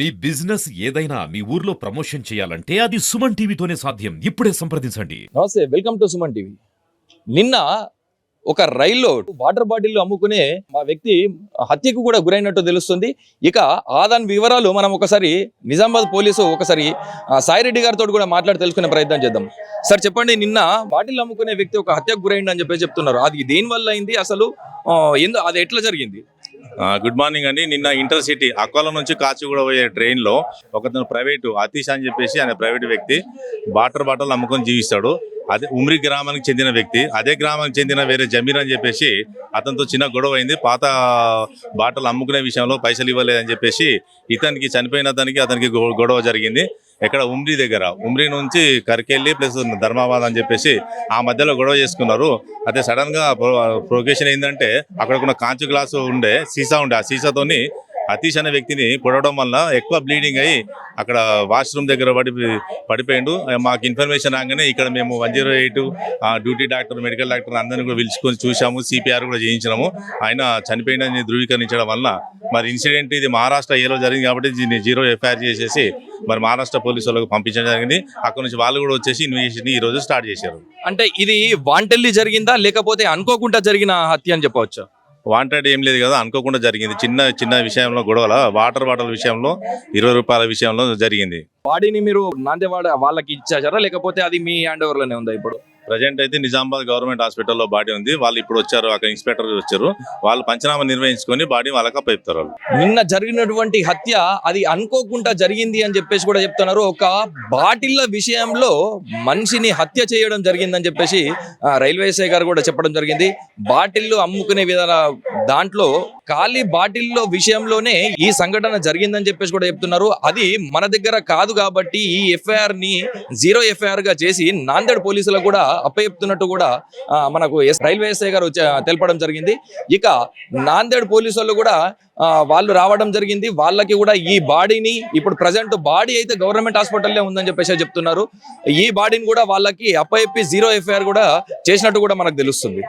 మీ business ఏదైనా మీ ఊర్లో promotion చేయాలంటే అది సుమన్ టీవీతోనే సాధ్యం. ఇప్పుడే సంప్రదించండి. నమస్తే, వెల్కమ్ టు సుమన్ టీవీ. నిన్న ఒక రైల్లో వాటర్ బాటిల్ అమ్ముకునే మా వ్యక్తి హత్యకు కూడా గురైనట్టు తెలుస్తుంది. ఇక ఆదాన్ వివరాలు మనం ఒకసారి నిజామాబాద్ పోలీసు ఒకసారి సాయిరెడ్డి గారితో కూడా మాట్లాడి తెలుసుకునే ప్రయత్నం చేద్దాం. సార్ చెప్పండి, నిన్న బాటిల్ అమ్ముకునే వ్యక్తి ఒక హత్యకు గురైంది అని చెప్పి చెప్తున్నారు. అది దేని వల్ల అయింది, అసలు అది ఎట్లా జరిగింది? గుడ్ మార్నింగ్ అండి. నిన్న ఇంటర్సిటీ అక్కోల నుంచి కాచిగూడ పోయే ట్రైన్లో ఒకతను ప్రైవేటు అతీష్ అని చెప్పేసి ఆయన ప్రైవేటు వ్యక్తి బాటలు అమ్ముకొని జీవిస్తాడు. అదే ఉమ్రి గ్రామానికి చెందిన వ్యక్తి, అదే గ్రామానికి చెందిన వేరే జమీర్ అని చెప్పేసి అతనితో చిన్న గొడవ అయింది. పాత బాటలు అమ్ముకునే విషయంలో పైసలు ఇవ్వలేదని చెప్పేసి ఇతనికి చనిపోయిన అతనికి గొడవ జరిగింది. ఎక్కడ ఉమ్రి దగ్గర, ఉమ్రి నుంచి కర్కెళ్ళి ప్లస్ ధర్మాబాద్ అని చెప్పేసి ఆ మధ్యలో గొడవ చేసుకున్నారు. అదే సడన్ గా ప్రొకేషన్ ఏంటంటే అక్కడ ఉన్న కాంచు గ్లాసు ఉండే సీసా ఉండే, ఆ సీసాతోని అతీష్ అనే వ్యక్తిని పొడవడం వల్ల ఎక్కువ బ్లీడింగ్ అయ్యి అక్కడ వాష్రూమ్ దగ్గర పడిపోయిండు. మాకు ఇన్ఫర్మేషన్ రాగానే ఇక్కడ మేము 108 డ్యూటీ డాక్టర్, మెడికల్ డాక్టర్ అందరినీ కూడా పిలుచుకొని చూసాము, సిపిఆర్ కూడా చేయించినాము. ఆయన చనిపోయిందని ధృవీకరించడం వల్ల మరి ఇన్సిడెంట్ ఇది మహారాష్ట్ర ఏలో జరిగింది కాబట్టి దీన్ని 0 ఎఫ్ఐఆర్ చేసేసి మరి మహారాష్ట్ర పోలీసు వాళ్ళకు పంపించడం జరిగింది. అక్కడ నుంచి వాళ్ళు కూడా వచ్చేసి ఇన్వెస్టిగేషన్ ఈ రోజు స్టార్ట్ చేశారు. అంటే ఇది వాంటెల్లి జరిగిందా లేకపోతే అనుకోకుండా జరిగిన హత్య అని చెప్పవచ్చు? వాంటెడ్ ఏం లేదు కదా, అనుకోకుండా జరిగింది. చిన్న విషయంలో గొడవల వాటర్ బాటిల్ విషయంలో 20 రూపాయల విషయంలో జరిగింది. బాడీని మీరు నాందేవాడ వాళ్ళకి ఇచ్చారా లేకపోతే అది మీ హ్యాండ్ ఓవర్ లోనే ఉందా? ఇప్పుడు ప్రజెంట్ అయితే నిజామాబాద్ గవర్నమెంట్ హాస్పిటల్లో బాడీ ఉంది. వాళ్ళు ఇప్పుడు వచ్చారు, అక్కడ ఇన్స్పెక్టర్ వచ్చారు. వాళ్ళు పంచనామా నిర్వహించుకొని బాడీ వాళ్ళకి అప్పచెప్తారు. నిన్న జరిగినటువంటి హత్య అది అనుకోకుండా జరిగింది అని చెప్పేసి కూడా చెప్తున్నారు. ఒక బాటిల్ల విషయంలో మనిషిని హత్య చేయడం జరిగిందని చెప్పేసి రైల్వే శాఖ గారు కూడా చెప్పడం జరిగింది. బాటిల్లు అమ్ముకునే విధాన దాంట్లో ఖాళీ బాటిల్లో విషయంలోనే ఈ సంఘటన జరిగిందని చెప్పేసి కూడా చెప్తున్నారు. అది మన దగ్గర కాదు కాబట్టి ఈ ఎఫ్ఐఆర్ ని 0 ఎఫ్ఐఆర్ గా చేసి నాందేడ్ పోలీసులకు కూడా అప్పచెప్తున్నట్టు కూడా మనకు రైల్వే శాఖ గారు తెలపడం జరిగింది. ఇక నాందేడ్ పోలీసు వాళ్ళు కూడా వాళ్ళు రావడం జరిగింది. వాళ్ళకి కూడా ఈ బాడీని ఇప్పుడు ప్రజెంట్ బాడీ అయితే గవర్నమెంట్ హాస్పిటల్లో ఉందని చెప్పేసి చెప్తున్నారు. ఈ బాడీని కూడా వాళ్ళకి అప్పచెప్పి 0 ఎఫ్ఐఆర్ కూడా చేసినట్టు కూడా మనకు తెలుస్తుంది.